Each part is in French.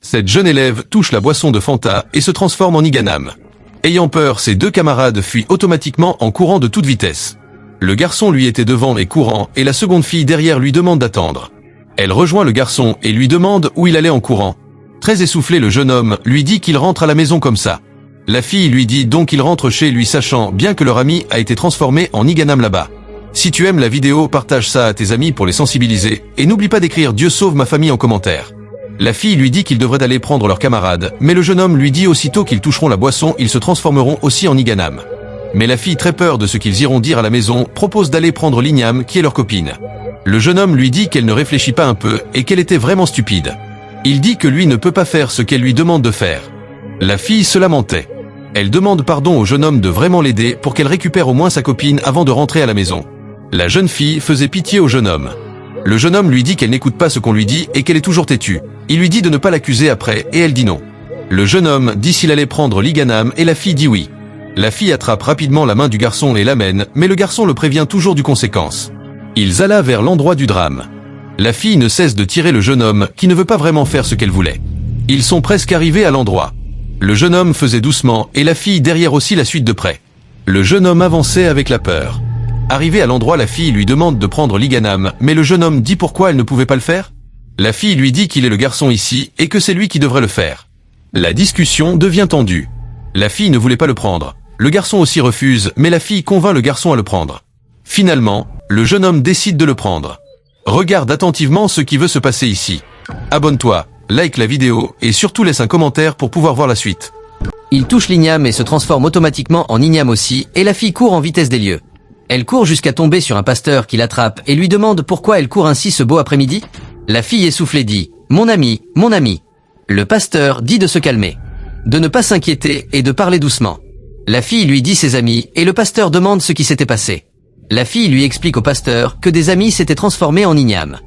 Cette jeune élève touche la boisson de Fanta et se transforme en Iganam. Ayant peur, ses deux camarades fuient automatiquement en courant de toute vitesse. Le garçon lui était devant et courant, et la seconde fille derrière lui demande d'attendre. Elle rejoint le garçon et lui demande où il allait en courant. Très essoufflé, le jeune homme lui dit qu'il rentre à la maison comme ça. La fille lui dit donc qu'il rentre chez lui, sachant bien que leur ami a été transformé en Iganam là-bas. Si tu aimes la vidéo, partage ça à tes amis pour les sensibiliser, et n'oublie pas d'écrire Dieu sauve ma famille en commentaire. La fille lui dit qu'ils devraient aller prendre leurs camarades, mais le jeune homme lui dit aussitôt qu'ils toucheront la boisson, ils se transformeront aussi en Iganam. Mais la fille, très peur de ce qu'ils iront dire à la maison, propose d'aller prendre l'Ignam qui est leur copine. Le jeune homme lui dit qu'elle ne réfléchit pas un peu et qu'elle était vraiment stupide. Il dit que lui ne peut pas faire ce qu'elle lui demande de faire. La fille se lamentait. Elle demande pardon au jeune homme de vraiment l'aider pour qu'elle récupère au moins sa copine avant de rentrer à la maison. La jeune fille faisait pitié au jeune homme. Le jeune homme lui dit qu'elle n'écoute pas ce qu'on lui dit et qu'elle est toujours têtue. Il lui dit de ne pas l'accuser après et elle dit non. Le jeune homme dit s'il allait prendre l'Iganam et la fille dit oui. La fille attrape rapidement la main du garçon et l'amène, mais le garçon le prévient toujours du conséquence. Ils alla vers l'endroit du drame. La fille ne cesse de tirer le jeune homme qui ne veut pas vraiment faire ce qu'elle voulait. Ils sont presque arrivés à l'endroit. Le jeune homme faisait doucement et la fille derrière aussi la suite de près. Le jeune homme avançait avec la peur. Arrivé à l'endroit, la fille lui demande de prendre l'Iganam, mais le jeune homme dit pourquoi elle ne pouvait pas le faire. La fille lui dit qu'il est le garçon ici et que c'est lui qui devrait le faire. La discussion devient tendue. La fille ne voulait pas le prendre. Le garçon aussi refuse, mais la fille convainc le garçon à le prendre. Finalement, le jeune homme décide de le prendre. Regarde attentivement ce qui veut se passer ici. Abonne-toi, like la vidéo et surtout laisse un commentaire pour pouvoir voir la suite. Il touche l'Ignam et se transforme automatiquement en Ignam aussi, et la fille court en vitesse des lieux. Elle court jusqu'à tomber sur un pasteur qui l'attrape et lui demande pourquoi elle court ainsi ce beau après-midi. La fille essoufflée dit « Mon ami, mon ami ». Le pasteur dit de se calmer, de ne pas s'inquiéter et de parler doucement. La fille lui dit ses amis et le pasteur demande ce qui s'était passé. La fille lui explique au pasteur que des amis s'étaient transformés en Ignam.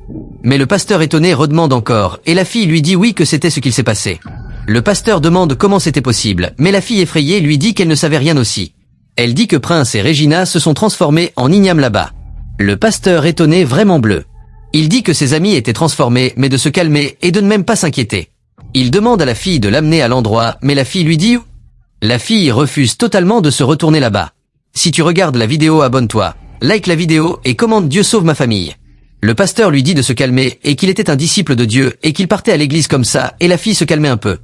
Mais le pasteur étonné redemande encore et la fille lui dit oui que c'était ce qu'il s'est passé. Le pasteur demande comment c'était possible, mais la fille effrayée lui dit qu'elle ne savait rien aussi. Elle dit que Prince et Regina se sont transformés en Ignam là-bas. Le pasteur étonné vraiment bleu. Il dit que ses amis étaient transformés mais de se calmer et de ne même pas s'inquiéter. Il demande à la fille de l'amener à l'endroit mais la fille lui dit où. La fille refuse totalement de se retourner là-bas. Si tu regardes la vidéo, abonne-toi, like la vidéo et commente Dieu sauve ma famille. Le pasteur lui dit de se calmer et qu'il était un disciple de Dieu et qu'il partait à l'église comme ça et la fille se calmait un peu.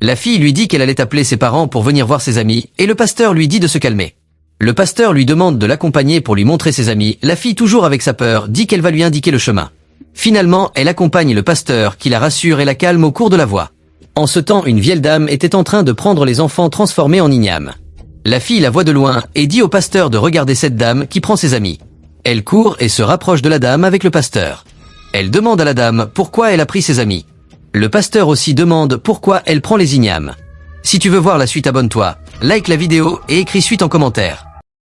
La fille lui dit qu'elle allait appeler ses parents pour venir voir ses amis et le pasteur lui dit de se calmer. Le pasteur lui demande de l'accompagner pour lui montrer ses amis. La fille, toujours avec sa peur, dit qu'elle va lui indiquer le chemin. Finalement, elle accompagne le pasteur qui la rassure et la calme au cours de la voie. En ce temps, une vieille dame était en train de prendre les enfants transformés en Ignam. La fille la voit de loin et dit au pasteur de regarder cette dame qui prend ses amis. Elle court et se rapproche de la dame avec le pasteur. Elle demande à la dame pourquoi elle a pris ses amis. Le pasteur aussi demande pourquoi elle prend les Ignam. Si tu veux voir la suite, abonne-toi, like la vidéo et écris suite en commentaire.